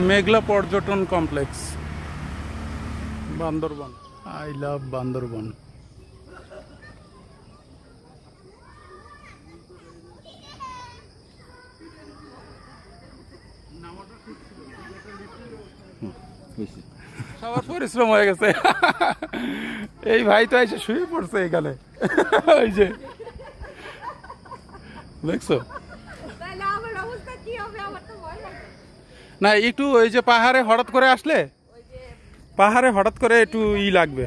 মেঘলা পর্যটন complex, Bandarban. I love Bandarban. সবার পরিশ্রম হয়ে গেছে। এই ভাই তো এসে শুয়ে পড়ছে এখানে। ওই যে দেখছো না, একটু ওই যে পাহাড়ে হঠাৎ করে আসলে, পাহাড়ে হঠাৎ করে একটু লাগবে।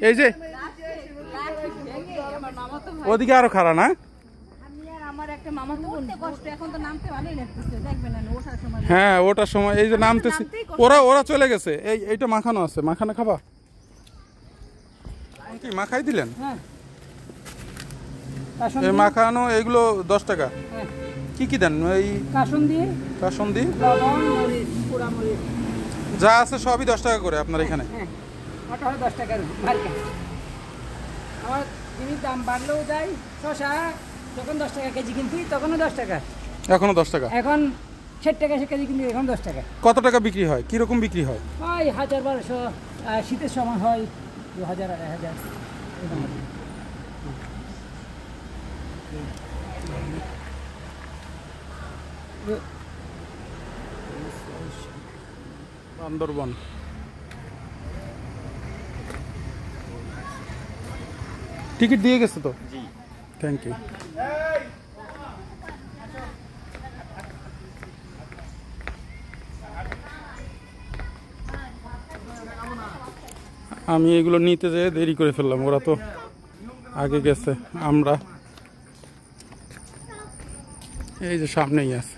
এই যে ওদিকে আরো খারাপ না? হ্যাঁ ওটার সময় এই যে নামতেছি, ওরা চলে গেছে। এইটা মাখানো আছে, মাখানো খাবা কি? মাখাই দিলেন এই মাখানো, এইগুলো 10 টাকা। কি কি দেন? এই কাসুন্দি যা আছে সবই 10 টাকা করে আপনার এখানে? 10 টাকার আমার জিনিস দাম বাড়লেও যায়। শশা যখন 10 টাকা কেজি কিনতি তখনও 10 টাকা, এখনো 10 টাকা। এখন 60 টাকা কেজি কিনতি, এখন 10 টাকা। কত টাকা বিক্রি হয়? কিরকম বিক্রি হয়? ওই 1000-1200, শীতের সময় হয় 2000-1000। বান্দরবন। টিকিট দিয়ে গেছে তো? জি, থ্যাংক ইউ। আমি এগুলো নিতে যেয়ে দেরি করে ফেললাম, ওরা তো আগে গেছে। আমরা এই যে সামনেই আছে।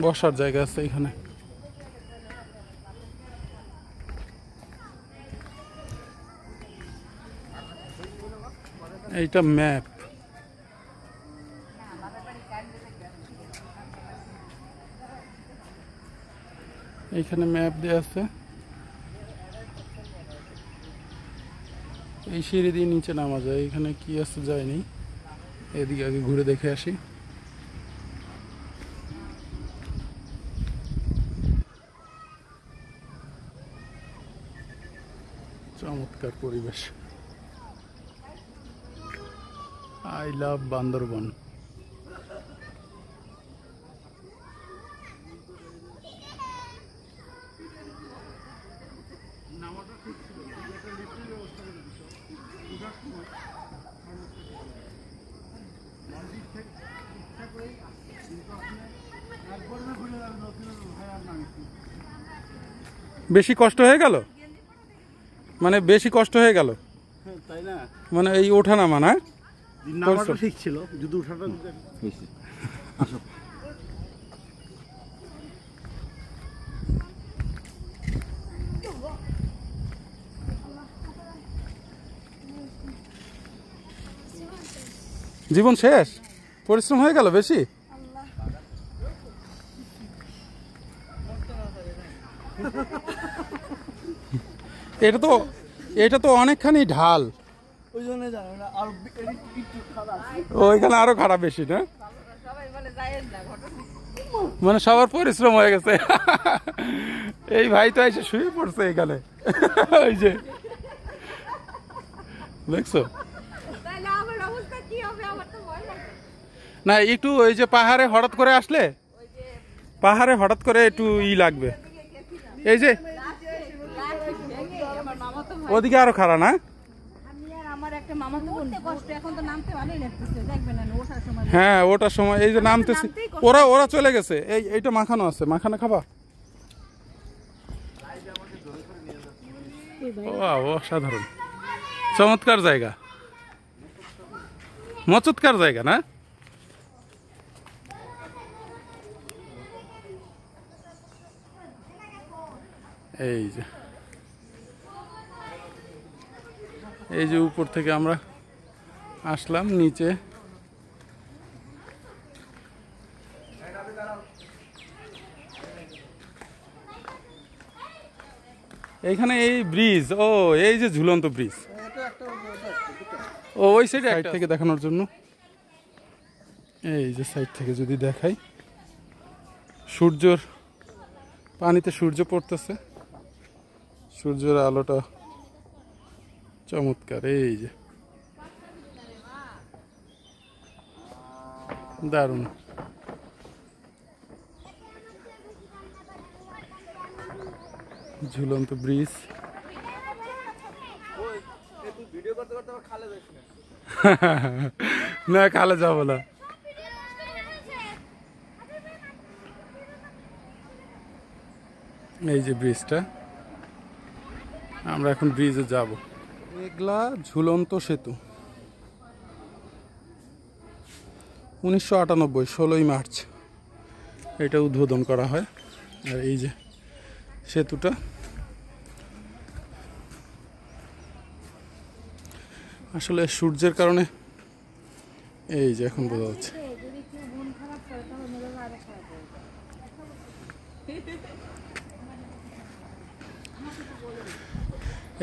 বসার জায়গা আছে এখানে। এইটা ম্যাপ। এইখানে ম্যাপ দেওয়া আছে। এই সিঁড়ি দিয়ে নিচে নামা যায়। এখানে কি আছে যায়নি, এদিকে আগে ঘুরে দেখে আসি। চমৎকার পরিবেশ। I love Bandarban. বেশি কষ্ট হয়ে গেল, মানে বেশি কষ্ট হয়ে গেল, তাই না? মানে এই ওঠা নামা না ঠিক ছিল, যদি ওঠাটা হয়েছে। জীবন শেষ, পরিশ্রম হয়ে গেল বেশি। এটা তো অনেকখানি ঢাল, ওইখানে আরো খারাপ বেশি না? মানে সবার পরিশ্রম হয়ে গেছে। এই ভাই তো এসে শুয়ে পড়ছে এখানে। ওই যে দেখছো না, একটু ওই যে পাহাড়ে হঠাৎ করে আসলে, পাহাড়ে হঠাৎ করে একটু লাগবে। এই যে ওদিকে আরো খারাপ না? হ্যাঁ ওটার সময় এই যে নামতেছি, ওরা চলে গেছে। এইটা মাখানো আছে, মাখানো খাবা? অসাধারণ, চমৎকার জায়গা, মচৎকার জায়গা না? এই যে উপর থেকে আমরা আসলাম নিচে। এইখানে এই ব্রিজ, ও এই যে ঝুলন্ত ব্রিজ, ও ওই সাইড থেকে দেখানোর জন্য। এই যে সাইড থেকে যদি দেখাই, সূর্যর পানিতে সূর্য পড়তেছে, সূর্যের আলোটা চমৎকার। এই যে দারুণ। ঝুলন্ত ব্রিজ। না খালে যাবো না। এই যে ব্রিজটা, আমরা এখন ব্রিজে যাব। মেঘলা ঝুলন্ত সেতু 1998 16ই মার্চ এটা উদ্বোধন করা হয়। আর এই যে সেতুটা, আসলে সূর্যের কারণে এই যে এখন বোঝা যাচ্ছে।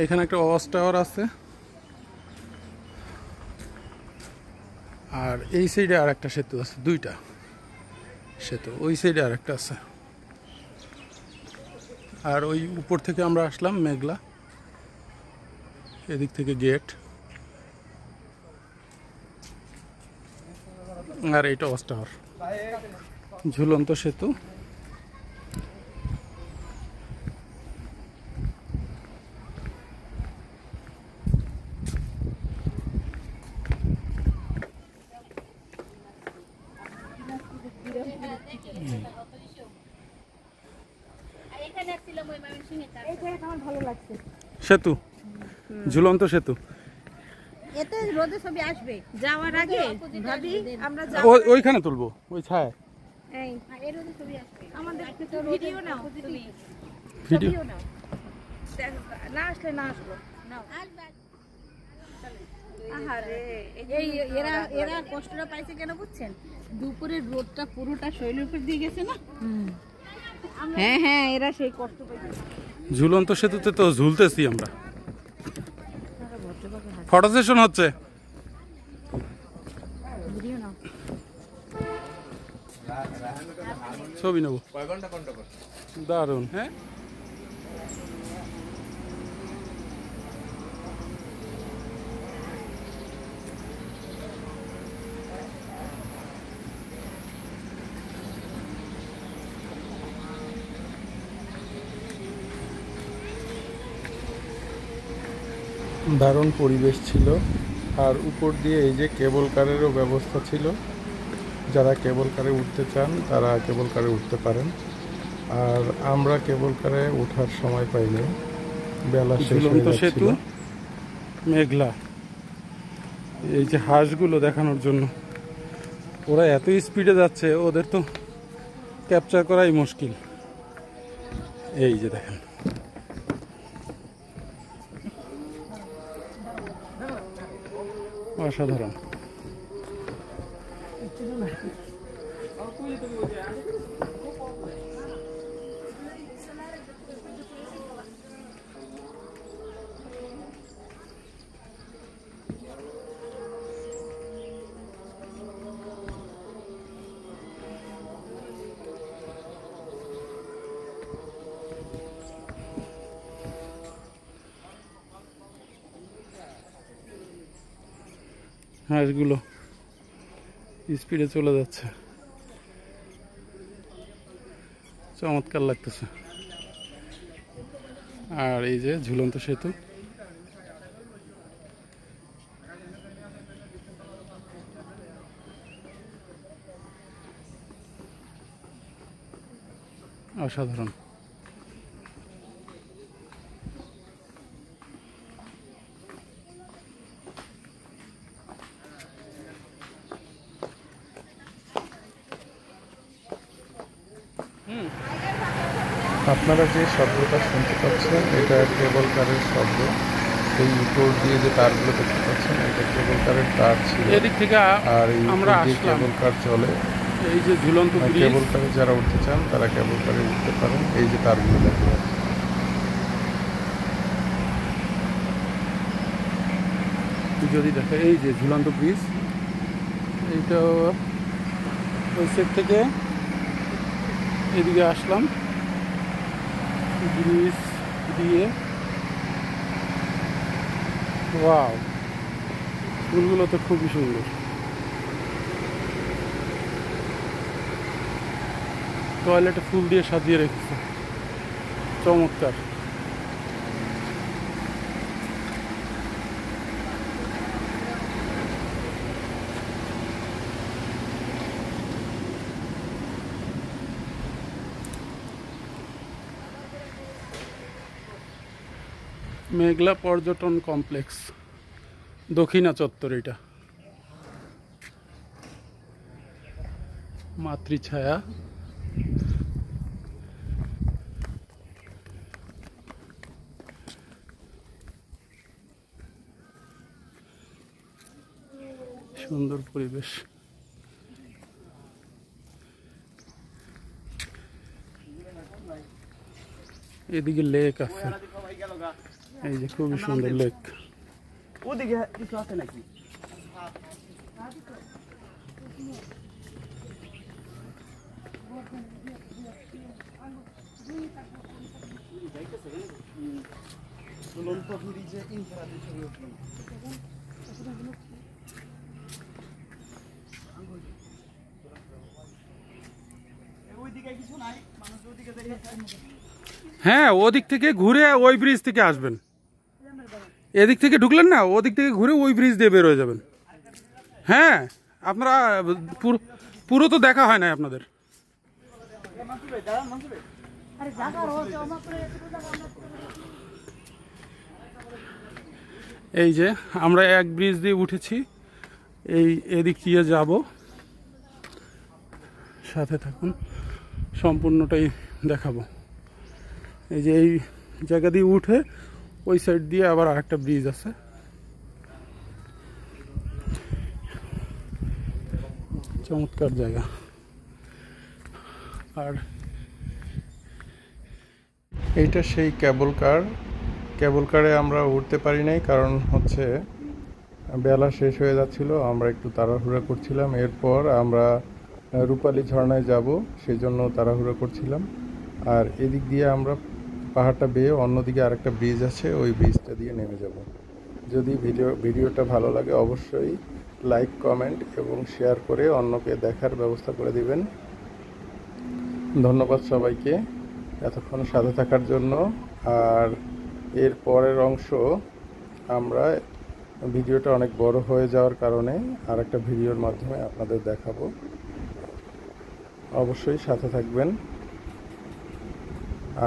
এখানে একটা ওয়াচ টাওয়ার আছে, আর এই সাইডে আর একটা সেতু আছে, দুইটা সেতু, ওই সাইডে আর একটা আছে। আর ওই উপর থেকে আমরা আসলাম মেঘলা, এদিক থেকে গেট, আর এইটা ওয়াচ টাওয়ার। ঝুলন্ত সেতু। সেতু, ঝুলন্ত সেতু। এতে রোদে ছবি আসবে যাওয়ার আগে ভাবি আমরা ওইখানে তুলবো, ওই ছায়। এই রোদে ছবি আসবে আমাদের ভিডিও নাও, তুমি ভিডিও নাও, না আসলে না আসলো নাও আসবে। আহারে এই এরা কষ্টটা পাইছে কেন বুঝছেন? দুপুরের রোদটা পুরোটা শরীরের উপর দিয়ে গেছে না। হ্যাঁ হ্যাঁ, এরা সেই কষ্ট পাইছে। ঝুলন্ত সেতুতে তো ঝুলতেছি আমরা। ফটো সেশন হচ্ছে। ছবি নেব। দারুণ। হ্যাঁ, দারুণ পরিবেশ ছিল। আর উপর দিয়ে এই যে কেবল কারেরও ব্যবস্থা ছিল, যারা কেবল কারে উঠতে চান তারা কেবল কারে উঠতে পারেন। আর আমরা কেবল কারে ওঠার সময় পাইনি, বেলা শেষ হয়ে যাচ্ছিল। মেঘলা। এই যে হাঁসগুলো দেখানোর জন্য, ওরা এত স্পিডে যাচ্ছে, ওদের তো ক্যাপচার করাই মুশকিল। এই যে দেখেন, অসাধারণ। হাঁসগুলো স্পিডে চলে যাচ্ছে, চমৎকার লাগতেছে। আর এই যে ঝুলন্ত সেতু, অসাধারণ। আপনারা যে শব্দটা শুনতে পাচ্ছেন এটা কেবল কারের শব্দ। এই উপর দিয়ে যে তারগুলো দেখতে পাচ্ছেন এটা কেবল কারের তার ছিল। এদিক থেকে আর এই আমরা উপর দিয়ে আসলাম। কেবল কার চলে। এই যে ঝুলন্ত ব্রিজ, কেবল কারে যারা উঠতে চান তারা কেবল কারে উঠতে পারেন। এই যে তারগুলো দেখা যাচ্ছে। যদি দেখে এই যে ঝুলন্ত ব্রিজ, এইটা ওই সাইড থেকে এদিকে আসলাম ব্রিজ দিয়ে। ওয়াও, ফুলগুলো তো খুবই সুন্দর। টয়লেটে ফুল দিয়ে সাজিয়ে রেখেছে, চমৎকার। মেঘলা পর্যটন কমপ্লেক্স, দক্ষিণা চত্বর। এটা মাতৃছায়া। সুন্দর পরিবেশ। এদিকে লেক আছে, এই যে খুবই সুন্দর লেক। ওদিকে কিছু আছে নাকি? হ্যাঁ, ওদিক থেকে ঘুরে ওই ব্রিজ থেকে আসবেন। এদিক থেকে ঢুকলেন না, ওদিক থেকে ঘুরে ওই ব্রিজ দিয়ে বের হয়ে যাবেন। হ্যাঁ, আপনারা পুরো তো দেখা হয় না আপনাদের। এই যে আমরা এক ব্রিজ দিয়ে উঠেছি, এই এদিক দিয়ে যাব। সাথে থাকুন, সম্পূর্ণটাই দেখাবো। এই যে এই জায়গা দিয়ে উঠে ওই সাইড দিয়ে আবার আরেকটা ব্রিজ আছে। চমৎকার জায়গা। আর এইটা সেই কেবল কার। কেবল কারে আমরা উঠতে পারি নাই, কারণ হচ্ছে বেলা শেষ হয়ে যাচ্ছিল, আমরা একটু তাড়াহুড়া করছিলাম। এরপর আমরা রূপালী ঝর্ণায় যাব, সেই জন্য তাড়াহুড়া করছিলাম। আর এদিক দিয়ে আমরা পাহাড়টা বেয়ে অন্যদিকে আরেকটা ব্রিজ আছে, ওই ব্রিজটা দিয়ে নেমে যাব। যদি ভিডিওটা ভালো লাগে অবশ্যই লাইক, কমেন্ট এবং শেয়ার করে অন্যকে দেখার ব্যবস্থা করে দিবেন। ধন্যবাদ সবাইকে এতক্ষণ সাথে থাকার জন্য। আর এর পরের অংশ আমরা ভিডিওটা অনেক বড় হয়ে যাওয়ার কারণে আরেকটা ভিডিওর মাধ্যমে আপনাদের দেখাবো। অবশ্যই সাথে থাকবেন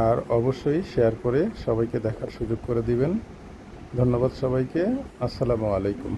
আর অবশ্যই শেয়ার করে সবাইকে দেখার সুযোগ করে দিবেন। ধন্যবাদ সবাইকে। আসসালামু আলাইকুম।